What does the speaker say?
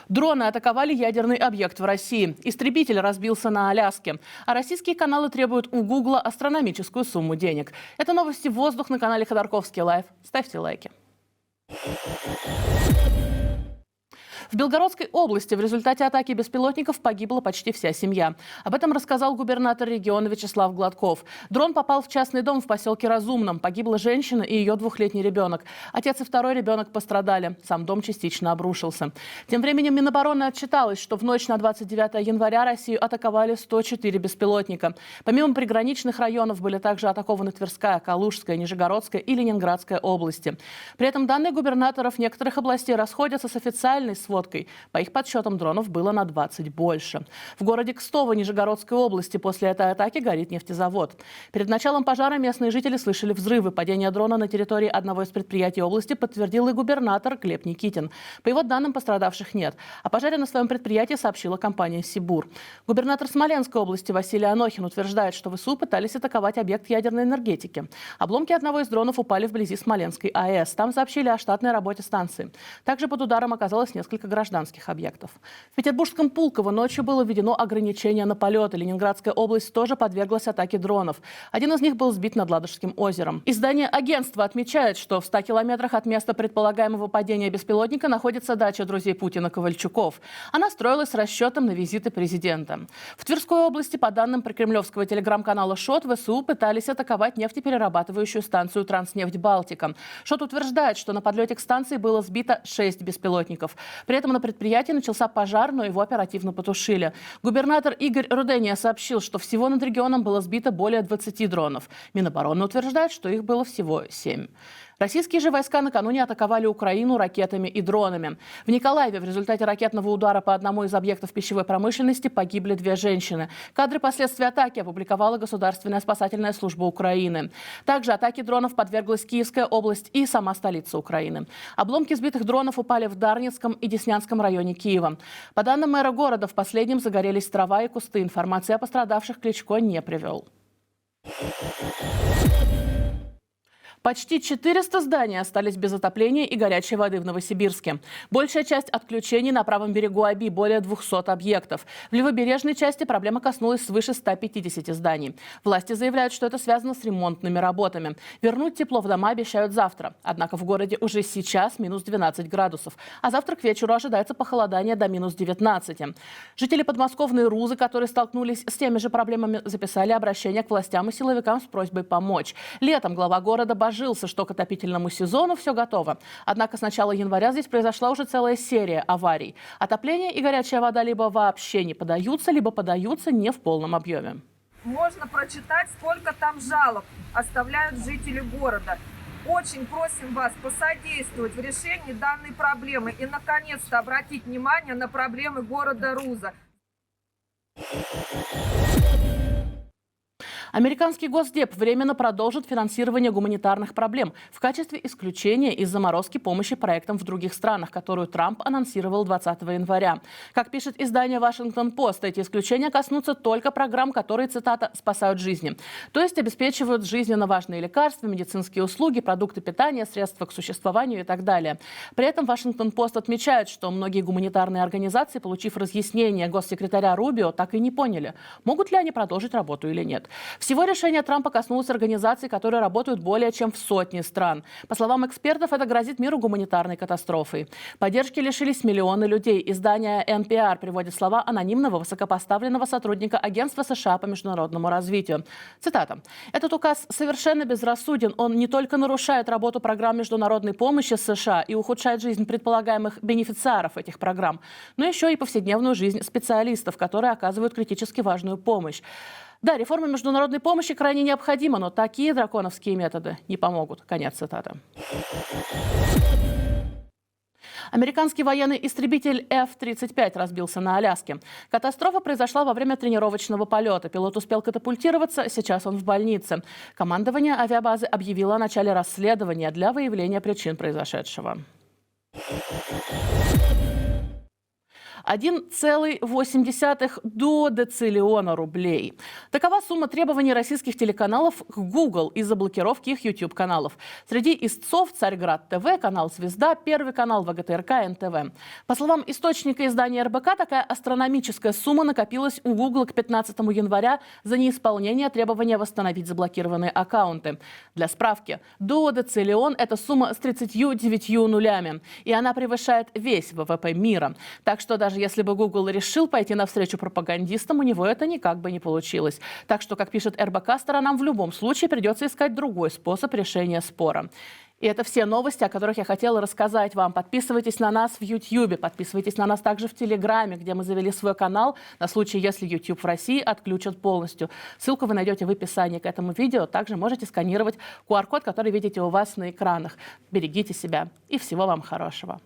Дроны атаковали ядерный объект в России. Истребитель разбился на Аляске. А российские каналы требуют у Гугла астрономическую сумму денег. Это новости «Воздух» на канале Ходорковский Лайв. Ставьте лайки. В Белгородской области в результате атаки беспилотников погибла почти вся семья. Об этом рассказал губернатор региона Вячеслав Гладков. Дрон попал в частный дом в поселке Разумном. Погибла женщина и ее двухлетний ребенок. Отец и второй ребенок пострадали. Сам дом частично обрушился. Тем временем Минобороны отчиталось, что в ночь на 29 января Россию атаковали 104 беспилотника. Помимо приграничных районов были также атакованы Тверская, Калужская, Нижегородская и Ленинградская области. При этом данные губернаторов некоторых областей расходятся с официальной сводкой. По их подсчетам, дронов было на 20 больше. В городе Кстово Нижегородской области после этой атаки горит нефтезавод. Перед началом пожара местные жители слышали взрывы. Падение дрона на территории одного из предприятий области подтвердил и губернатор Глеб Никитин. По его данным, пострадавших нет. О пожаре на своем предприятии сообщила компания «Сибур». Губернатор Смоленской области Василий Анохин утверждает, что ВСУ пытались атаковать объект ядерной энергетики. Обломки одного из дронов упали вблизи Смоленской АЭС. Там сообщили о штатной работе станции. Также под ударом оказалось несколько гражданских объектов. В Петербургском Пулково ночью было введено ограничение на полеты. Ленинградская область тоже подверглась атаке дронов. Один из них был сбит над Ладожским озером. Издание «Агентство» отмечает, что в 100 километрах от места предполагаемого падения беспилотника находится дача друзей Путина Ковальчуков. Она строилась с расчетом на визиты президента. В Тверской области, по данным прикремлевского телеграм-канала «Шот», ВСУ пытались атаковать нефтеперерабатывающую станцию «Транснефть Балтика». «Шот» утверждает, что на подлете к станции было сбито 6 беспилотников. При этом на предприятии начался пожар, но его оперативно потушили. Губернатор Игорь Рудения сообщил, что всего над регионом было сбито более 20 дронов. Минобороны утверждает, что их было всего 7. Российские же войска накануне атаковали Украину ракетами и дронами. В Николаеве в результате ракетного удара по одному из объектов пищевой промышленности погибли 2 женщины. Кадры последствий атаки опубликовала Государственная спасательная служба Украины. Также атаке дронов подверглась Киевская область и сама столица Украины. Обломки сбитых дронов упали в Дарницком и Деснянском районе Киева. По данным мэра города, в последнем загорелись трава и кусты. Информации о пострадавших Кличко не привел. Почти 400 зданий остались без отопления и горячей воды в Новосибирске. Большая часть отключений на правом берегу Оби, более 200 объектов. В левобережной части проблема коснулась свыше 150 зданий. Власти заявляют, что это связано с ремонтными работами. Вернуть тепло в дома обещают завтра. Однако в городе уже сейчас минус 12 градусов. А завтра к вечеру ожидается похолодание до минус 19. Жители подмосковной Рузы, которые столкнулись с теми же проблемами, записали обращение к властям и силовикам с просьбой помочь. Летом глава города божился, что к отопительному сезону все готово. Однако с начала января здесь произошла уже целая серия аварий. Отопление и горячая вода либо вообще не подаются, либо подаются не в полном объеме. Можно прочитать, сколько там жалоб оставляют жители города. Очень просим вас посодействовать в решении данной проблемы и, наконец-то, обратить внимание на проблемы города Руза. Американский Госдеп временно продолжит финансирование гуманитарных проблем в качестве исключения из заморозки помощи проектам в других странах, которую Трамп анонсировал 20 января. Как пишет издание «Вашингтон-Пост», эти исключения коснутся только программ, которые, цитата, «спасают жизни», то есть обеспечивают жизненно важные лекарства, медицинские услуги, продукты питания, средства к существованию и так далее. При этом «Вашингтон-Пост» отмечает, что многие гуманитарные организации, получив разъяснение госсекретаря Рубио, так и не поняли, могут ли они продолжить работу или нет. Всего решение Трампа коснулось организаций, которые работают более чем в 100 стран. По словам экспертов, это грозит миру гуманитарной катастрофой. Поддержки лишились миллионы людей. Издание NPR приводит слова анонимного высокопоставленного сотрудника Агентства США по международному развитию. Цитата. «Этот указ совершенно безрассуден. Он не только нарушает работу программ международной помощи США и ухудшает жизнь предполагаемых бенефициаров этих программ, но еще и повседневную жизнь специалистов, которые оказывают критически важную помощь. Да, реформа международной помощи крайне необходима, но такие драконовские методы не помогут». Конец цитаты. Американский военный истребитель F-35 разбился на Аляске. Катастрофа произошла во время тренировочного полета. Пилот успел катапультироваться, сейчас он в больнице. Командование авиабазы объявило о начале расследования для выявления причин произошедшего. 1,8 до дециллиона рублей. Такова сумма требований российских телеканалов к Google из-за блокировки их YouTube-каналов. Среди истцов Царьград ТВ, канал «Звезда», Первый канал, ВГТРК, НТВ. По словам источника издания РБК, такая астрономическая сумма накопилась у Google к 15 января за неисполнение требования восстановить заблокированные аккаунты. Для справки, дуодециллион – это сумма с 39 нулями, и она превышает весь ВВП мира. Так что даже если бы Google решил пойти навстречу пропагандистам, у него это никак бы не получилось. Так что, как пишет РБК, сторонам в любом случае придется искать другой способ решения спора. И это все новости, о которых я хотела рассказать вам. Подписывайтесь на нас в YouTube, подписывайтесь на нас также в Телеграме, где мы завели свой канал на случай, если YouTube в России отключат полностью. Ссылку вы найдете в описании к этому видео. Также можете сканировать QR-код, который видите у вас на экранах. Берегите себя и всего вам хорошего.